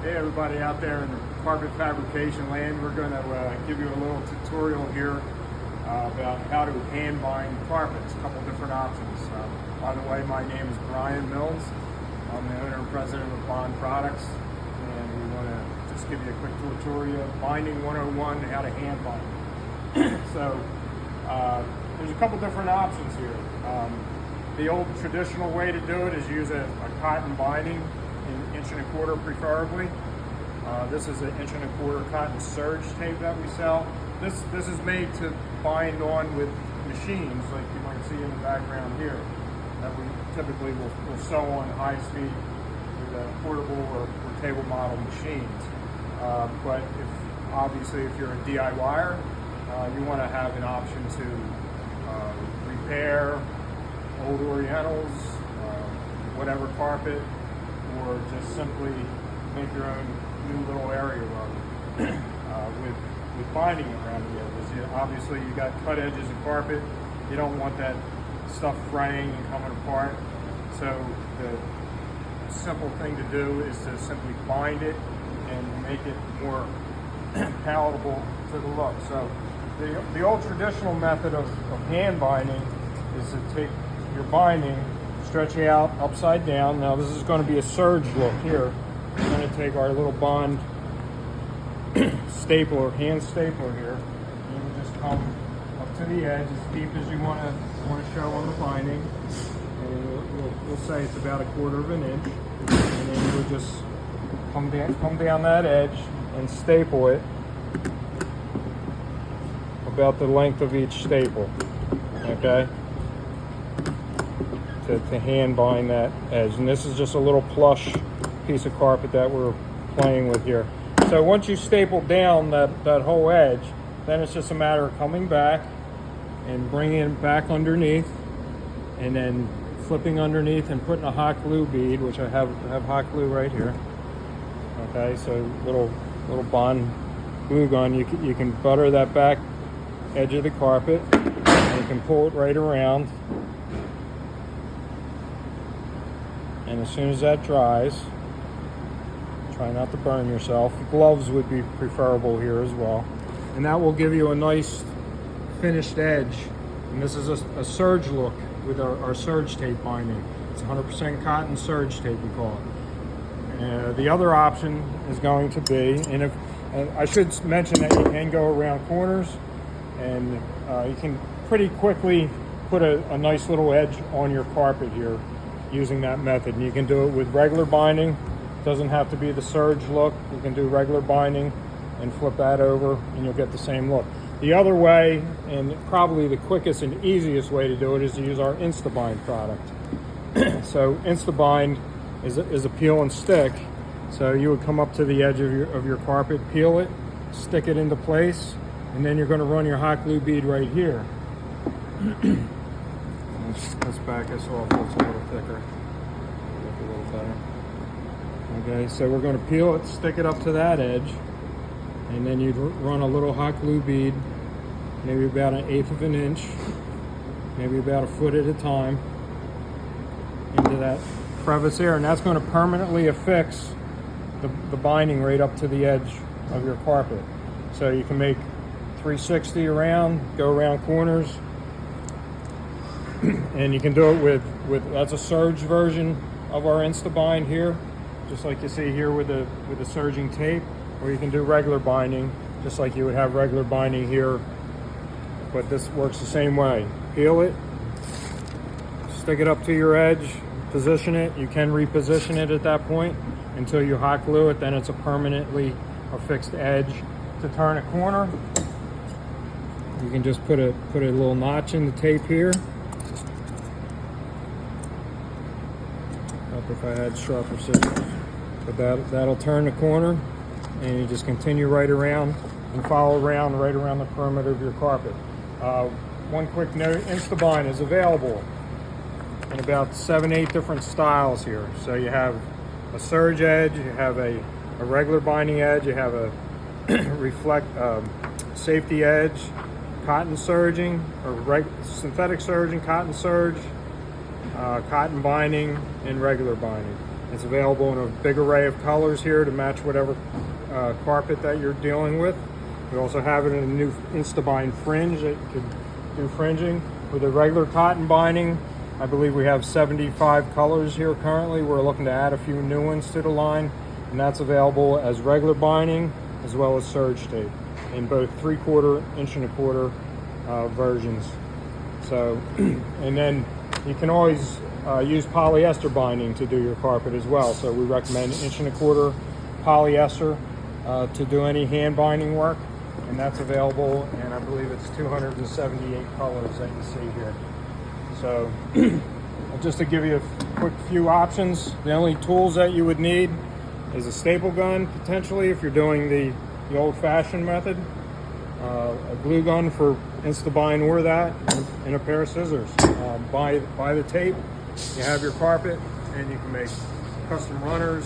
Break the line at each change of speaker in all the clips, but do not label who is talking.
Hey everybody out there in the carpet fabrication land, we're going to give you a little tutorial here about how to hand bind carpets, a couple different options. By the way, my name is Brian Mills. I'm the owner and president of Bond Products, and we want to just give you a quick tutorial, binding 101, how to hand bind. So there's a couple different options here. The old traditional way to do it is use a cotton binding, an 1.25 inch preferably. This is an 1.25 inch cotton surge tape that we sell. This is made to bind on with machines like you might see in the background here that we typically will sew on high speed with portable or table model machines. But obviously if you're a DIYer, you want to have an option to repair old orientals, whatever carpet, or just simply make your own new little area of it with binding around the edges. Obviously you got cut edges of carpet, you don't want that stuff fraying and coming apart. So the simple thing to do is to simply bind it and make it more palatable to the look. So the old traditional method of hand binding is to take your binding, stretch it out upside down. Now this is going to be a surge look here. We're going to take our little Bond stapler, hand stapler here, and you just come up to the edge as deep as you want to show on the binding. And we'll say it's about 1/4 inch, and then you'll just come down that edge and staple it about the length of each staple. Okay. To hand bind that edge, and this is just a little plush piece of carpet that we're playing with here. So once you staple down that whole edge, then it's just a matter of coming back and bringing it back underneath, and then flipping underneath and putting a hot glue bead, which I have hot glue right here. Okay, so little Bond glue gun. You can butter that back edge of the carpet, and you can pull it right around. And as soon as that dries, try not to burn yourself. Gloves would be preferable here as well. And that will give you a nice finished edge. And this is a surge look with our surge tape binding. It's 100% cotton surge tape, we call it. The other option is going to be, and I should mention that you can go around corners, and you can pretty quickly put a nice little edge on your carpet here using that method. And you can do it with regular binding. It doesn't have to be the surge look. You can do regular binding and flip that over and you'll get the same look. The other way, and probably the quickest and easiest way to do it, is to use our Instabind product. So Instabind is a peel and stick. So you would come up to the edge of your carpet, peel it, stick it into place, and then you're going to run your hot glue bead right here. Let's back this off, it's a little thicker. Look a little better. Okay, so we're going to peel it, stick it up to that edge, and then you'd run a little hot glue bead, maybe about 1/8 inch, maybe about 1 foot at a time, into that crevice there, and that's going to permanently affix the binding right up to the edge of your carpet. So you can make 360 around, go around corners. And you can do it with that's a surge version of our Instabind here, just like you see here with the surging tape, or you can do regular binding, just like you would have regular binding here, but this works the same way. Peel it, stick it up to your edge, position it. You can reposition it at that point until you hot glue it, then it's a permanently affixed edge. To turn a corner, you can just put a little notch in the tape here. If I had sharper scissors, but that'll turn the corner, and you just continue right around and follow around right around the perimeter of your carpet. One quick note: Instabind is available in about 7-8 different styles here. So you have a surge edge, you have a regular binding edge, you have a safety edge, cotton surging, or synthetic surging, cotton surge, cotton binding, and regular binding. It's available in a big array of colors here to match whatever carpet that you're dealing with. We also have it in a new Instabind fringe that you could do fringing. With a regular cotton binding, I believe we have 75 colors here currently. We're looking to add a few new ones to the line, and that's available as regular binding as well as surge tape in both 3/4 inch and 1/4 versions. So, and then you can always use polyester binding to do your carpet as well. So we recommend 1 1/4 inch polyester to do any hand binding work, and that's available, and I believe it's 278 colors that you see here. So just to give you a quick few options, the only tools that you would need is a staple gun, potentially, if you're doing the old-fashioned method, a glue gun for Instabind or that, and a pair of scissors. Buy the tape, you have your carpet, and you can make custom runners,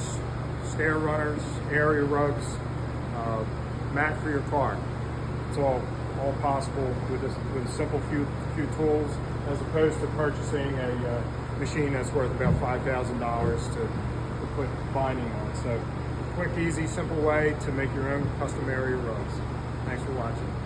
stair runners, area rugs, mat for your car. It's all possible with a simple few tools, as opposed to purchasing a machine that's worth about $5,000 to put binding on. So quick, easy, simple way to make your own custom area rugs. Thanks for watching.